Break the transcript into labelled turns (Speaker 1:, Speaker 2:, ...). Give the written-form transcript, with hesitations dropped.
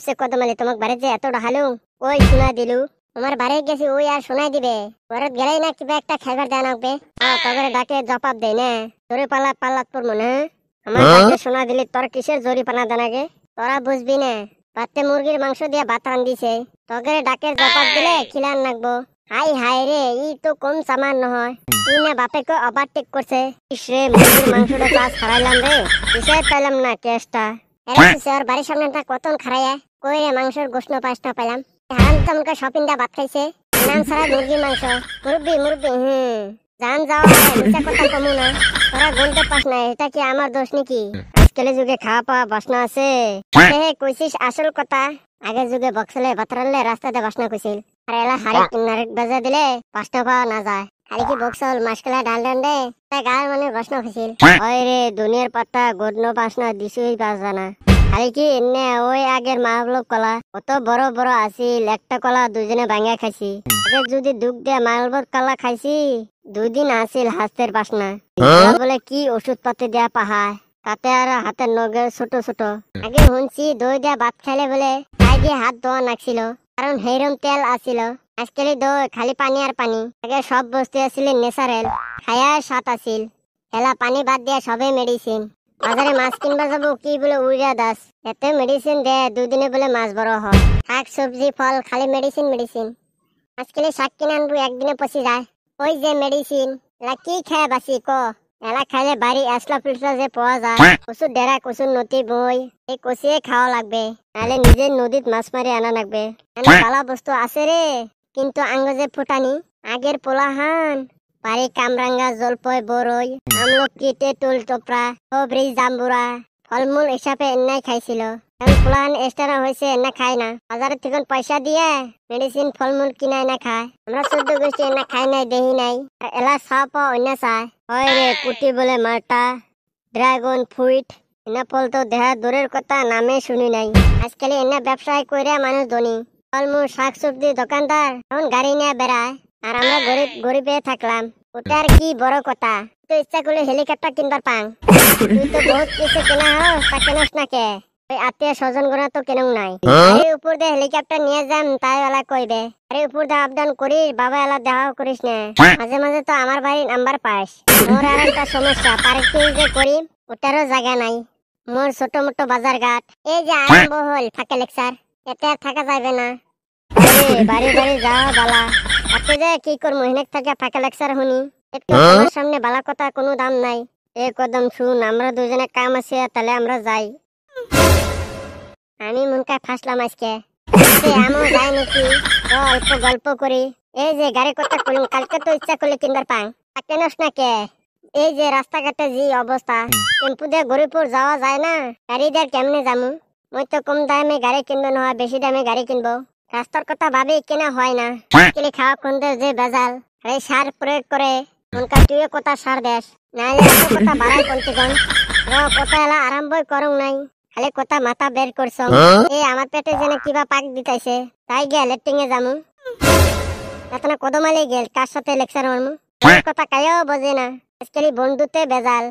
Speaker 1: হচ্ছে কদমালি তোমাক বাড়ি যে এত ডাহালু ওই শোনা দিলু আমার বাড়ি গেছি ওই আর শোনাই দিবে ঘরত গেলেই না কিবা একটা খাইবার দেয়া লাগবে তগরে ডাকে জবাব দেয় না জরি পাল্লাত পড়বো না আমার বাড়িতে শোনা দিলি তোর কিসের জরি পানা দেনাগে তোরা বুঝবি না বাতে মুরগির মাংস দিয়ে ভাত রান্ধিছে তগরে ডাকে জবাব দিলে খিলান লাগবো হাই হাই রে ই তো কম সামান নহয় তুই না বাপেকে ওভারটেক করছে ইসরে মুরগির মাংসটা চাষ হারাইলাম রে কিসে পেলাম না কেসটা এর বাড়ির সামনেটা কতন খারাইয়া কই রে মাংসের গোস্ত পাস না পেলাম হারাম তো আমাকে শপিংটা ভাত খাইছে নাম ছাড়া মুরগির মাংস মুরব্বি জান যাও মিছা কথা কমু না তোরা বলতে পাস না এটা কি আমার দোষ নাকি আজকাল যুগে খাওয়া পাওয়া বাসনা আছে কইছিস আসল কথা আগের যুগে বক্সলে ভাত রানলে রাস্তাতে বাসনা কইছিল আর এলা হাড়ি বাজা দিলে বাসনা পাওয়া না যায় খালি কি বক্সল মাসকালা ডাল দে তাই গায়ের মানে বাসনা কইছিল ওই রে দুনিয়ার পাতা গডনো বাসনা দিছুই বাজা না খালি কি এনে ওই আগের মালবলোক কলা কত বড় বড় আছিল একটা কলা দুজনে ভাঙা খাইছি আগে যদি দুধ দিয়ে মালবত কলা খাইছি দুদিন আছিল হাতের বাসনা বলে কি ওষুধ পাতি দেয়া পাহায় তাতে আর হাতের নগে ছোট ছোট আগে শুনছি দই দিয়া ভাত খাইলে বলে তাই দিয়ে হাত ধোয়া নাকছিল কারণ হেরম তেল আছিল আজকাল দই খালি পানি আর পানি আগে সব বস্তু আছিল ন্যাচারাল খায়া স্বাদ আছিল হেলা পানি বাদ দিয়া সবে মেডিসিন বাজারে মাছ কিনবা যাবো কি বলে উড়িয়া দাস এতে মেডিসিন দে দুদিনে বলে মাছ বড় হয় শাক সবজি ফল খালি মেডিসিন আজকাল শাক কিনে আনবো একদিনে পচি যায় ওই যে মেডিসিন এলা কি খায় বাসি ক এলা খাইলে বাড়ি আসলা ফিসলা যে পাওয়া যায় কচুর ডেরা কচুর নদী বই এই কচিয়ে খাওয়া লাগবে নাহলে নিজের নদীত মাছ মারি আনা লাগবে ভালো বস্তু আছে রে কিন্তু আঙ্গ যে ফুটানি আগের পোলাহান বাড়ি কামরাঙ্গা জলপই বরই আমলকি তেঁতুল টোপরা সবরি জাম্বুরা ফলমূল হিসাবে এনাই খাইছিল পোলাহান এক্সট্রা হয়েছে এনা খায় না বাজারের থেকে পয়সা দিয়ে মেডিসিন ফলমূল কিনাই না খায় আমরা 14 গোষ্ঠী এনা খাই নাই দেহি নাই এলা সাপ অন্য চায় হয় রে কুটি বলে মারটা ড্রাগন ফ্রুইট এনা ফল তো দেহা দূরের কথা নামে শুনি নাই আজকাল এনা ব্যবসায় কইরা মানুষ ধনী ফলমূল শাক সবজি দোকানদার এখন গাড়ি নিয়ে বেড়ায় আর আমরা গরিবে থাকলাম ওটা আর কি বড় কথা তো ইচ্ছা করলে হেলিকপ্টার কিনবার পাং তুই তো বহুত কিছু কেনা হোস তা কেনস না কে ওই আত্মীয় স্বজন গোনা তো কেন নাই আরে উপর দিয়ে হেলিকপ্টার নিয়ে যাম তাই এলা কইবে আরে উপর দিয়ে আপ ডাউন করিস বাবা এলা দেখা করিস না মাঝে মাঝে তো আমার বাড়ির নাম্বার পাস মোর আর একটা সমস্যা পার্কিং যে করি ওটারও জায়গা নাই মোর ছোট মোটো বাজার ঘাট এই যে আরম্ভ হল ফাঁকে লেকচার এতে আর থাকা যাবে না বাড়ি যাও বালা আপনি যে কি করবো হিনেক থাকে ফাঁকা লেকচার শুনি একটু তোমার সামনে বালা কথা কোনো দাম নাই এ কদম শুন আমরা দুজনে কাম আছে তাহলে আমরা যাই আমি মনকা ফাসলাম আজকে আমিও যাই নাকি অল্প গল্প করি এই যে গাড়ি কথা করিম কালকে তো ইচ্ছা করলে কিনবার পাং কেনস না কে এই যে রাস্তাঘাটে যে অবস্থা টেম্পু দিয়ে গরিপুর যাওয়া যায় না গাড়ি দিয়ে কেমনে যামু মই তো কম দামে গাড়ি কিনবো না বেশি দামে গাড়ি কিনবো রাস্তার কথা ভাবি কেনা হয় না কিনে খাওয়া খুনতে যে বেজাল এই সার প্রয়োগ করে উনকা তুই কথা সার দেশ নাহলে এত কথা বাড়াই কোনটিগণ কথা এলা আরম্ভই করুন নাই খালি কথা মাথা বের করছ এই আমার পেটে যেন কিবা পাক দিতাইছে তাই গিয়া লেট্রিংয়ে যামু এতনা কদমালে গেল কার সাথে লেকচার মারমু কথা কায়ও বোঝে না আজকাল বন্ধুতে বেজাল